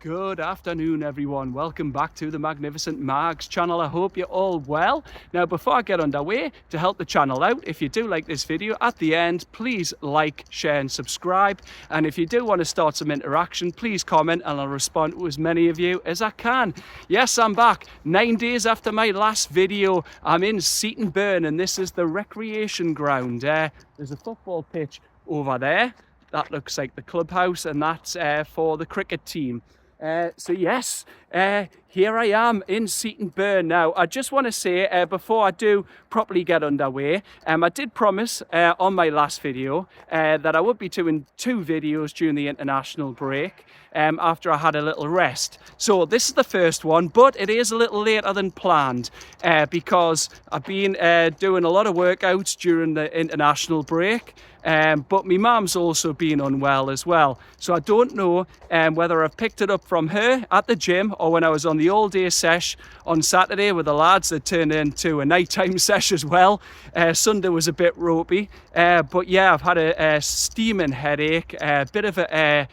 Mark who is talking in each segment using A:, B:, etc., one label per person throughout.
A: Good afternoon, everyone. Welcome back to the Magnificent Mags channel. I hope you're all well. Now, before I get underway, to help the channel out, if you do like this video, at the end, please like, share and subscribe. And if you do want to start some interaction, please comment and I'll respond to as many of you as I can. Yes, I'm back. 9 days after my last video, I'm in Seaton Burn and this is the recreation ground. There's a football pitch over there. That looks like the clubhouse and that's for the cricket team. So yes, here I am in Seaton Burn. Now, I just want to say, before I do properly get underway, I did promise on my last video that I would be doing 2 videos during the international break after I had a little rest. So this is the first one, but it is a little later than planned because I've been doing a lot of workouts during the international break. But my mum's also been unwell as well. So I don't know whether I've picked it up from her at the gym or when I was on the all-day sesh on Saturday with the lads that turned into a nighttime sesh as well. Sunday was a bit ropey. But yeah, I've had a steaming headache, a bit of a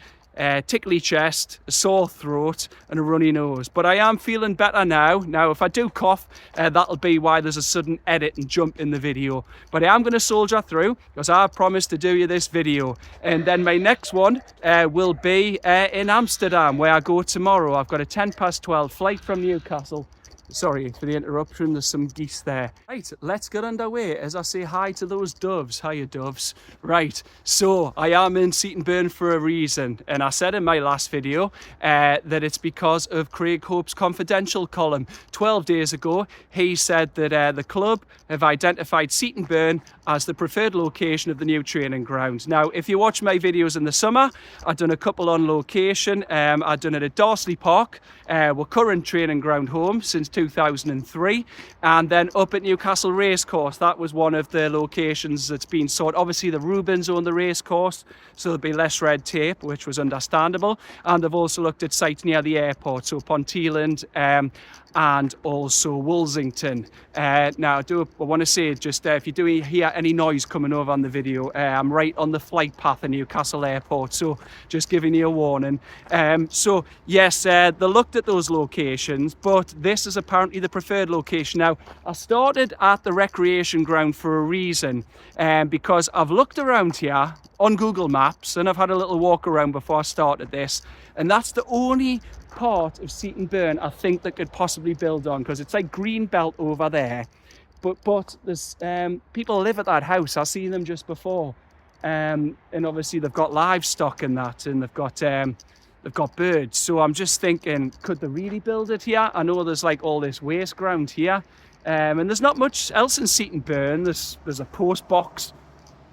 A: tickly chest, a sore throat and a runny nose, but I am feeling better now. Now if I do cough, that'll be why there's a sudden edit and jump in the video, but I am going to soldier through because I promised to do you this video. And then my next one will be in Amsterdam, where I go tomorrow. I've got a 12:10 flight from Newcastle. Sorry for the interruption, there's some geese there. Right, let's get underway as I say hi to those doves. Hiya, doves. Right, so I am in Seaton Burn for a reason. And I said in my last video that it's because of Craig Hope's confidential column. 12 days ago, he said that the club have identified Seaton Burn as the preferred location of the new training ground. Now, if you watch my videos in the summer, I've done a couple on location. I've done it at Darsley Park, our current training ground home since 2003, and then up at Newcastle Racecourse. That was one of the locations that's been sought. Obviously the Rubens own the racecourse, so there'll be less red tape, which was understandable. And they've also looked at sites near the airport, so Ponteland and also Woolsington. Now I want to say just if you do hear any noise coming over on the video, I'm right on the flight path in Newcastle airport, so just giving you a warning. So yes, they looked at those locations, but this is apparently the preferred location. Now I started at the recreation ground for a reason, because I've looked around here on Google Maps and I've had a little walk around before I started this, and that's the only part of Seaton Burn I think that could possibly build on, because it's like green belt over there, but there's people live at that house. I seen them just before, and obviously they've got livestock in that, and they've got birds. So I'm just thinking, could they really build it here? I know there's like all this waste ground here, and there's not much else in Seaton Burn. There's a post box,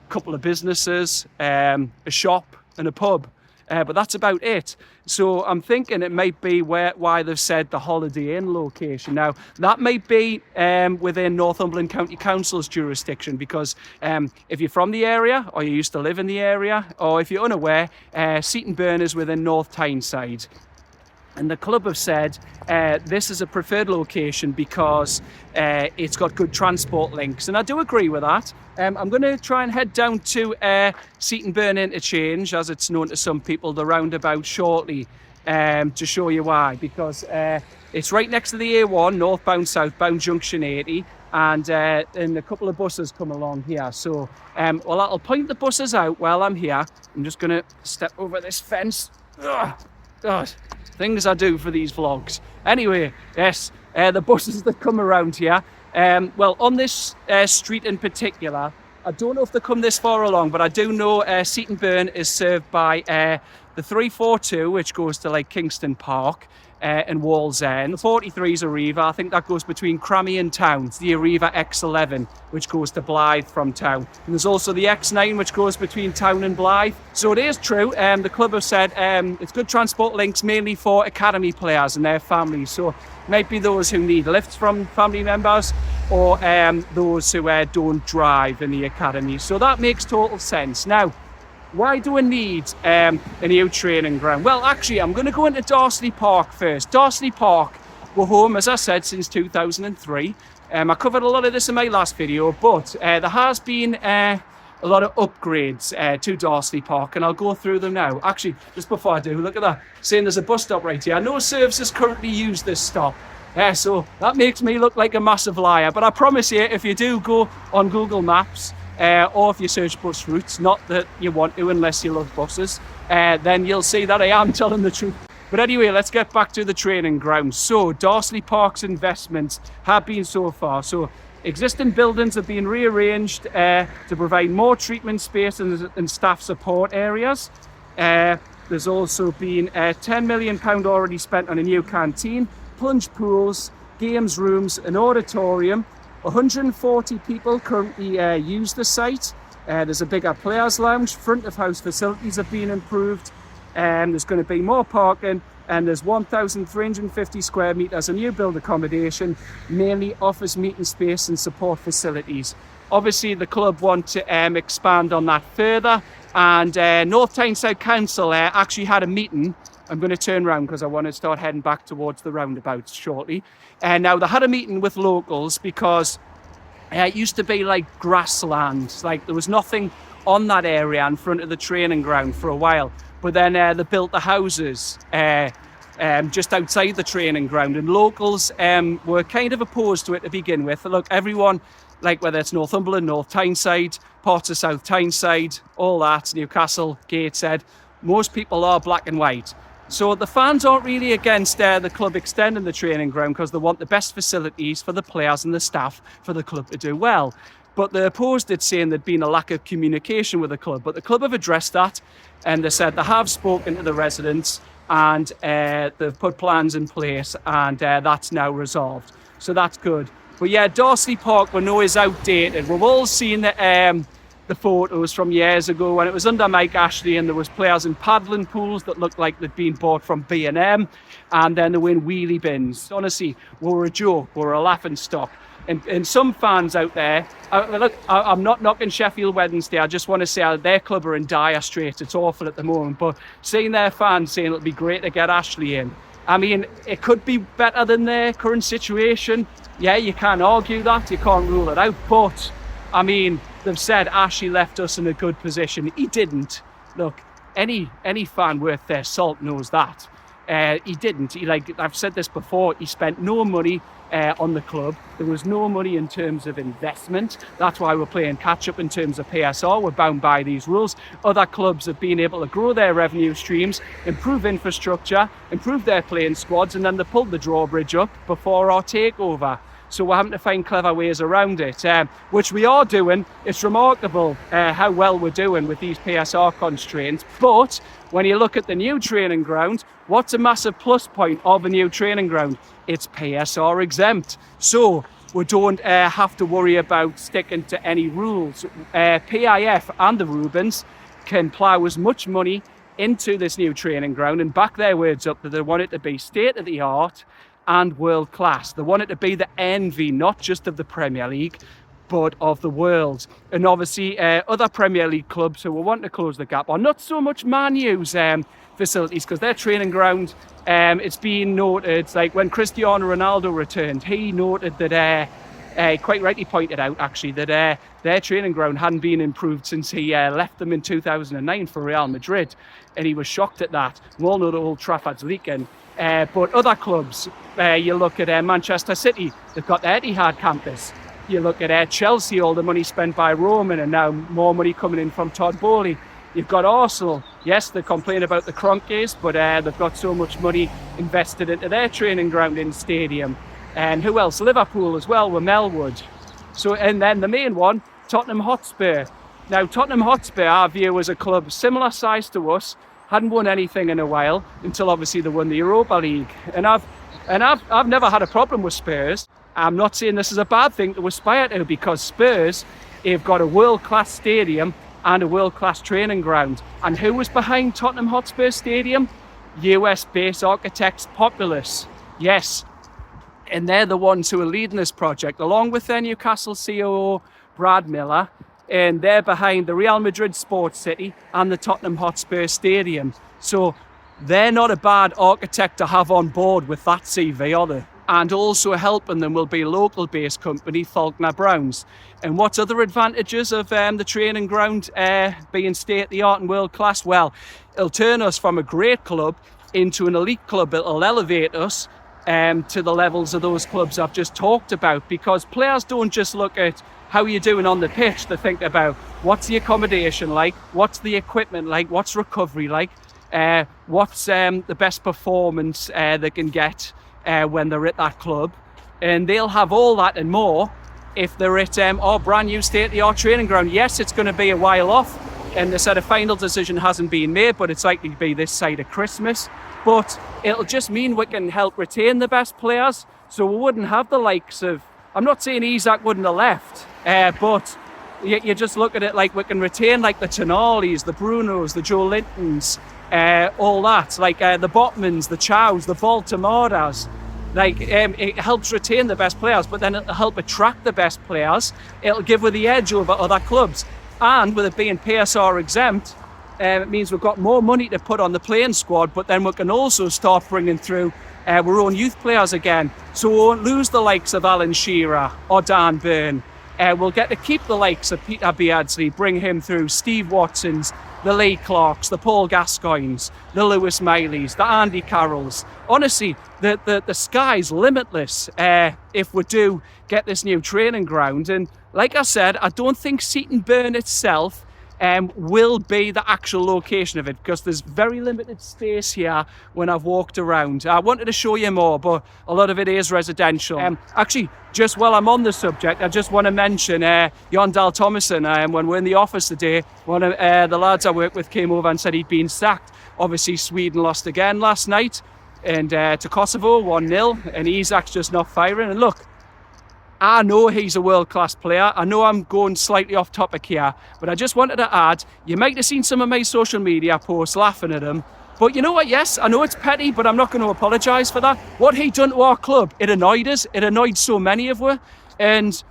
A: a couple of businesses, a shop and a pub. But that's about it. So I'm thinking it might be why they've said the Holiday Inn location. Now, that might be within Northumberland County Council's jurisdiction, because if you're from the area, or you used to live in the area, or if you're unaware, Seaton Burn is within North Tyneside. And the club have said this is a preferred location because it's got good transport links. And I do agree with that. I'm going to try and head down to Seaton Burn Interchange, as it's known to some people, the roundabout, shortly, to show you why. Because it's right next to the A1, northbound, southbound, junction 80. And a couple of buses come along here. So, well, I'll point the buses out while I'm here. I'm just going to step over this fence. God, things I do for these vlogs. Anyway, yes, the buses that come around here. Well, on this street in particular, I don't know if they come this far along, but I do know Seaton Burn is served by the 342, which goes to like Kingston Park and Wallsend. The 43 is Arriva. I think that goes between Crammy and Town. It's the Arriva X11, which goes to Blythe from Town. And there's also the X9, which goes between Town and Blythe. So it is true. The club have said it's good transport links, mainly for academy players and their families. So might be those who need lifts from family members, or those who don't drive in the academy. So that makes total sense. Now, why do I need a new training ground? Well, actually, I'm going to go into Darsley Park first. Darsley Park, we're home, as I said, since 2003. I covered a lot of this in my last video, but there has been a lot of upgrades to Darsley Park, and I'll go through them now. Actually, just before I do, look at that, saying there's a bus stop right here. No services currently use this stop. So that makes me look like a massive liar, but I promise you, if you do go on Google Maps, or if you search bus routes, not that you want to unless you love buses, then you'll see that I am telling the truth. But anyway, let's get back to the training ground. So Darsley Park's investments have been so far. So existing buildings have been rearranged to provide more treatment space and staff support areas. There's also been £10 million already spent on a new canteen, plunge pools, games rooms, an auditorium. 140 people currently use the site. There's a bigger players lounge, front of house facilities have been improved. There's going to be more parking, and there's 1,350 square metres of new build accommodation, mainly office meeting space and support facilities. Obviously the club want to expand on that further, and North Tyneside Council actually had a meeting. I'm going to turn around because I want to start heading back towards the roundabouts shortly. Now they had a meeting with locals because it used to be like grassland, like there was nothing on that area in front of the training ground for a while. But then they built the houses just outside the training ground, and locals were kind of opposed to it to begin with. Look, everyone, like whether it's Northumberland, North Tyneside, parts of South Tyneside, all that, Newcastle, Gateshead, most people are black and white. So the fans aren't really against the club extending the training ground because they want the best facilities for the players and the staff for the club to do well. But they opposed it, saying there'd been a lack of communication with the club. But the club have addressed that, and they said they have spoken to the residents, and they've put plans in place, and that's now resolved. So that's good. But yeah, Darsley Park, we know, is outdated. We've all seen the photos from years ago when it was under Mike Ashley, and there was players in paddling pools that looked like they'd been bought from B&M, and then they were in wheelie bins. Honestly, we were a joke, we were a laughing stock. And some fans out there, look, I'm not knocking Sheffield Wednesday, I just want to say their club are in dire straits. It's awful at the moment, but seeing their fans saying it'll be great to get Ashley in, I mean, it could be better than their current situation. Yeah, you can't argue that, you can't rule it out, but I mean, they've said Ashley left us in a good position. He didn't. Look, any fan worth their salt knows that. He didn't. I've said this before, he spent no money on the club. There was no money in terms of investment. That's why we're playing catch up in terms of PSR. We're bound by these rules. Other clubs have been able to grow their revenue streams, improve infrastructure, improve their playing squads, and then they pulled the drawbridge up before our takeover. So we're having to find clever ways around it, which we are doing. It's remarkable how well we're doing with these PSR constraints. But when you look at the new training ground, what's a massive plus point of a new training ground? It's PSR exempt. So we don't have to worry about sticking to any rules. PIF and the Rubens can plough as much money into this new training ground and back their words up that they want it to be state of the art and world class. They want it to be the envy, not just of the Premier League, but of the world. And obviously other Premier League clubs who will want to close the gap are not so much Man U's facilities, because their training ground, it's been noted, like when Cristiano Ronaldo returned, he noted that, quite rightly pointed out actually, that their training ground hadn't been improved since he left them in 2009 for Real Madrid, and he was shocked at that. We all know the Old Trafford's leaking. But other clubs, you look at Manchester City, they've got the Etihad campus. You look at Chelsea, all the money spent by Roman, and now more money coming in from Todd Bowley. You've got Arsenal. Yes, they complain about the Kroenkes, but they've got so much money invested into their training ground in stadium. And who else? Liverpool as well, with Melwood. So, and then the main one, Tottenham Hotspur. Now, Tottenham Hotspur, our view, as a club similar size to us, hadn't won anything in a while until obviously they won the Europa League. And I've never had a problem with Spurs. I'm not saying this is a bad thing to aspire to, because Spurs have got a world-class stadium and a world-class training ground. And who was behind Tottenham Hotspur Stadium? US-based architects Populous. Yes. And they're the ones who are leading this project, along with their Newcastle COO, Brad Miller. And they're behind the Real Madrid Sports City and the Tottenham Hotspur Stadium. So they're not a bad architect to have on board with that CV, are they? and also helping them will be a local-based company, Faulkner Browns. And what other advantages of the training ground being state-of-the-art and world-class? Well, it'll turn us from a great club into an elite club. It'll elevate us to the levels of those clubs I've just talked about, because players don't just look at how you're doing on the pitch. They think about what's the accommodation like, what's the equipment like, what's recovery like, what's the best performance they can get when they're at that club. And they'll have all that and more if they're at our brand new state-of-the-art training ground. Yes, it's going to be a while off, and they said a final decision hasn't been made, but it's likely to be this side of Christmas. But it'll just mean we can help retain the best players, so we wouldn't have the likes of, I'm not saying Isak wouldn't have left, but you just look at it like we can retain like the Tonales, the Brunos, the Joe Lintons, all that, like the Botmans, the Chows, the Baltimoras. Like it helps retain the best players, but then it'll help attract the best players. It'll give us the edge over other clubs, and with it being PSR exempt, it means we've got more money to put on the playing squad, but then we can also start bringing through our own youth players again. So we won't lose the likes of Alan Shearer or Dan Burn. We'll get to keep the likes of Peter Beardsley, bring him through, Steve Watsons, the Lee Clarks, the Paul Gascoignes, the Lewis Mileys, the Andy Carrolls. Honestly, the sky's limitless if we do get this new training ground. And like I said, I don't think Seaton Burn itself will be the actual location of it, because there's very limited space here when I've walked around. I wanted to show you more, but a lot of it is residential. Actually, just while I'm on the subject, I just want to mention Jon Dahl Tomasson. When we're in the office today, one of the lads I work with came over and said he'd been sacked. Obviously, Sweden lost again last night and to Kosovo 1-0, and Isak's just not firing. And look, I know he's a world-class player. I know I'm going slightly off topic here, but I just wanted to add, you might have seen some of my social media posts laughing at him, but you know what, yes, I know it's petty, but I'm not going to apologise for that. What he done to our club, it annoyed us. It annoyed so many of us. And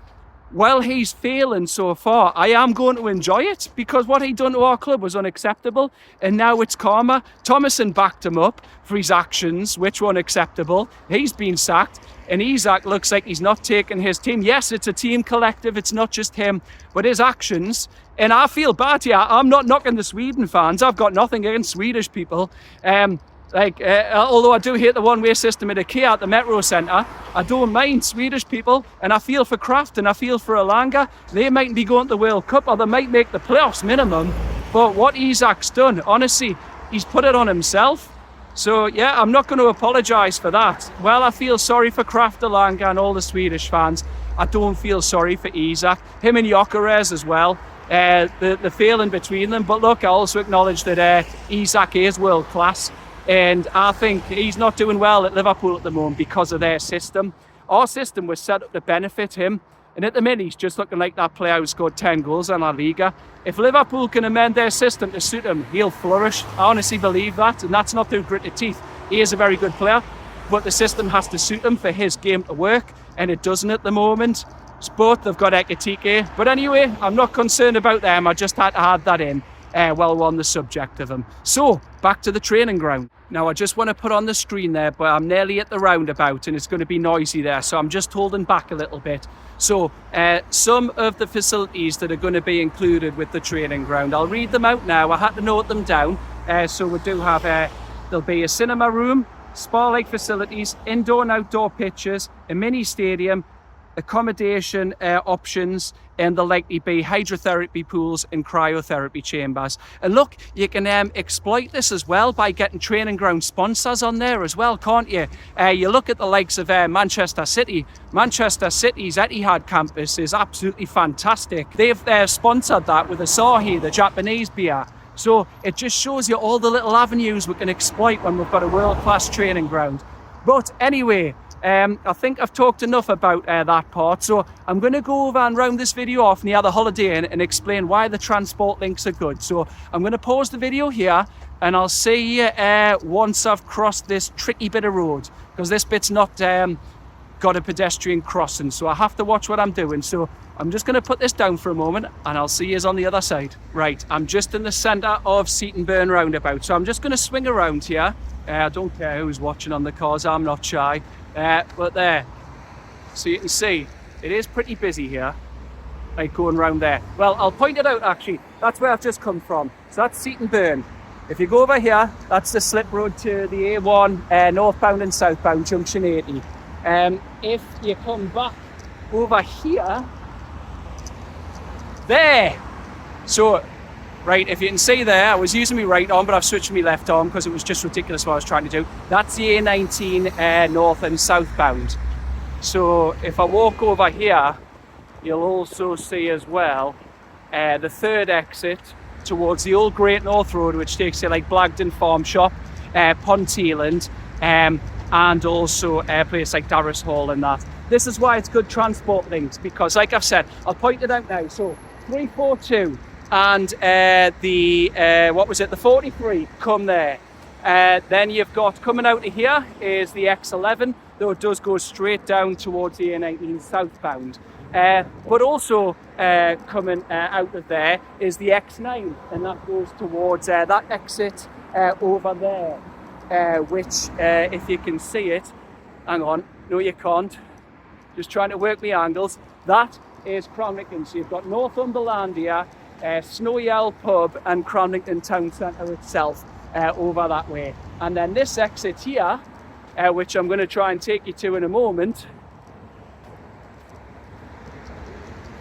A: while he's failing so far, I am going to enjoy it, because what he done to our club was unacceptable, and now it's karma. Tomasson backed him up for his actions, which were unacceptable. He's been sacked, and Isak looks like he's not taking his team. Yes, it's a team collective, it's not just him, but his actions. And I feel bad here. I'm not knocking the Sweden fans. I've got nothing against Swedish people. Although I do hate the one-way system at IKEA at the Metro Centre, I don't mind Swedish people, and I feel for Kraft and I feel for Elanga. They mightn't be going to the World Cup, or they might make the playoffs minimum, but what Isak's done, honestly, he's put it on himself. So yeah, I'm not going to apologise for that. Well, I feel sorry for Kraft, Elanga and all the Swedish fans. I don't feel sorry for Isak. Him and Gyökeres as well. The failing between them. But look, I also acknowledge that Isak is world class. And I think he's not doing well at Liverpool at the moment because of their system. Our system was set up to benefit him. And at the minute, he's just looking like that player who scored 10 goals in La Liga. If Liverpool can amend their system to suit him, he'll flourish. I honestly believe that. And that's not through gritted teeth. He is a very good player, but the system has to suit him for his game to work. And it doesn't at the moment. Both they've got Ekitike. But anyway, I'm not concerned about them. I just had to add that in while we're on the subject of them. So, back to the training ground. Now, I just want to put on the screen there, but I'm nearly at the roundabout and it's going to be noisy there. So I'm just holding back a little bit. So some of the facilities that are going to be included with the training ground, I'll read them out now. I had to note them down. So we do have, there'll be a cinema room, spa-like facilities, indoor and outdoor pitches, a mini stadium, accommodation options, and there'll likely be hydrotherapy pools and cryotherapy chambers. And look, you can exploit this as well by getting training ground sponsors on there as well, can't you? You look at the likes of Manchester City. Manchester City's Etihad campus is absolutely fantastic. They've sponsored that with Asahi, the Japanese beer. So it just shows you all the little avenues we can exploit when we've got a world-class training ground. But anyway, I think I've talked enough about that part, so I'm going to go over and round this video off near the Holiday Inn and explain why the transport links are good. So I'm going to pause the video here and I'll see you once I've crossed this tricky bit of road, because this bit's not got a pedestrian crossing, so I have to watch what I'm doing. So I'm just going to put this down for a moment and I'll see you on the other side. Right, I'm just in the centre of Seaton Burn roundabout, so I'm just going to swing around here. I don't care who's watching on the cars, I'm not shy. But there, so you can see it is pretty busy here, like going around there. Well, I'll point it out actually. That's where I've just come from. So that's Seaton Burn. If you go over here, that's the slip road to the A1 northbound and southbound junction 80. If you come back over here, there. So, right, if you can see there, I was using my right arm, but I've switched to my left arm because it was just ridiculous what I was trying to do. That's the A19 north and southbound. So if I walk over here, you'll also see as well the third exit towards the old Great North Road, which takes you like Blagden Farm Shop, Ponteland, and also a place like Darras Hall and that. This is why it's good transport links, because like I've said, I'll point it out now. So 342 and the 43 come there. Then you've got, coming out of here is the X11, though it does go straight down towards the A19 southbound. But also coming out of there is the X9, and that goes towards that exit over there, which if you can see it, hang on, no you can't, just trying to work the angles, that is Cramlington. So you've got Northumberland here, Snowy Owl Pub and Cramlington Town Centre itself over that way. And then this exit here, which I'm going to try and take you to in a moment,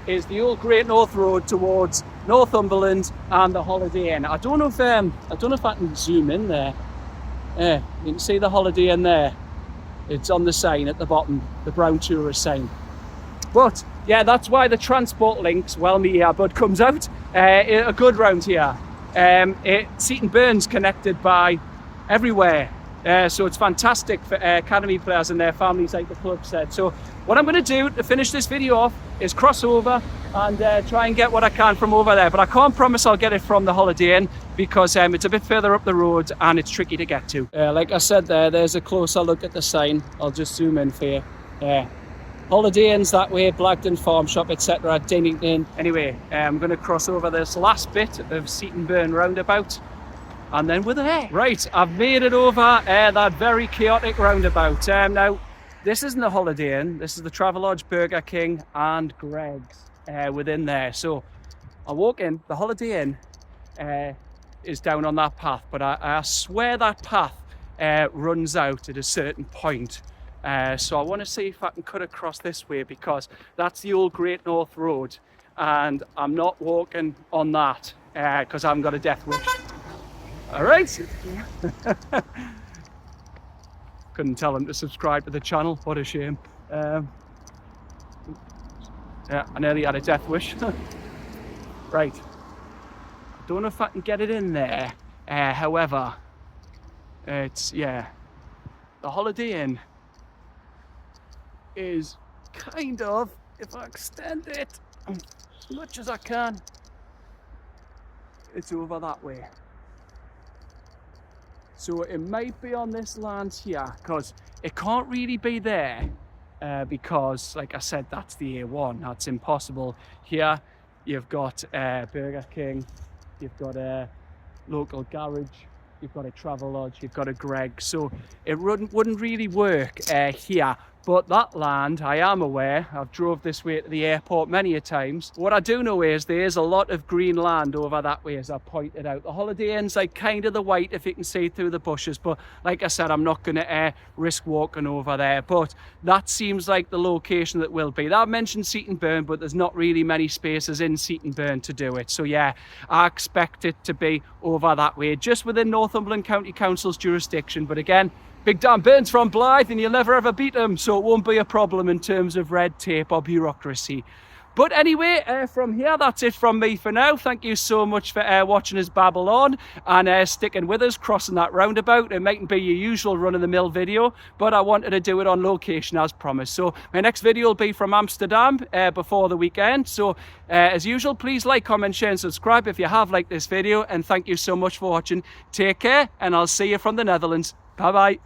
A: is the old Great North Road towards Northumberland and the Holiday Inn. I don't know if I can zoom in there. You can see the Holiday Inn there. It's on the sign at the bottom, the brown tourist sign. But yeah, that's why the transport links, well, me earbud comes out, are good round here. Seaton Burn's connected by everywhere. So it's fantastic for academy players and their families, like the club said. So what I'm going to do to finish this video off is cross over and try and get what I can from over there. But I can't promise I'll get it from the Holiday Inn because it's a bit further up the road and it's tricky to get to. Like I said there's a closer look at the sign. I'll just zoom in for you. Holiday Inn's that way, Blagden Farm Shop, etc. Dinnington. Anyway, I'm going to cross over this last bit of Seaton Burn roundabout. And then we're there. Right, I've made it over that very chaotic roundabout. Now, this isn't the Holiday Inn. This is the Travelodge, Burger King and Greg's within there. So I walk in, the Holiday Inn is down on that path, but I swear that path runs out at a certain point. So I want to see if I can cut across this way because that's the old Great North Road and I'm not walking on that because I haven't got a death wish. All right. Couldn't tell them to subscribe to the channel. What a shame. Yeah, I nearly had a death wish. Right. Don't know if I can get it in there. However, it's, yeah, the Holiday Inn is kind of, if I extend it as much as I can, it's over that way. So it might be on this land here because it can't really be there because, like I said, that's the A1. That's impossible. Here you've got Burger King, you've got a local garage, you've got a Travelodge, you've got a Greg. So it wouldn't really work here. But that land, I am aware, I've drove this way to the airport many a times. What I do know is there is a lot of green land over that way, as I pointed out. The Holiday Inn's like kind of the white, if you can see through the bushes. But like I said, I'm not going to risk walking over there. But that seems like the location that will be. I've mentioned Seaton Burn, but there's not really many spaces in Seaton Burn to do it. So yeah, I expect it to be over that way, just within Northumberland County Council's jurisdiction. But again, Big Dan Burns from Blythe and you'll never ever beat him, so it won't be a problem in terms of red tape or bureaucracy. But anyway, from here, that's it from me for now. Thank you so much for watching us babble on and sticking with us, crossing that roundabout. It mightn't be your usual run-of-the-mill video, but I wanted to do it on location as promised. So my next video will be from Amsterdam before the weekend. So as usual, please like, comment, share and subscribe if you have liked this video. And thank you so much for watching. Take care, and I'll see you from the Netherlands. Bye-bye.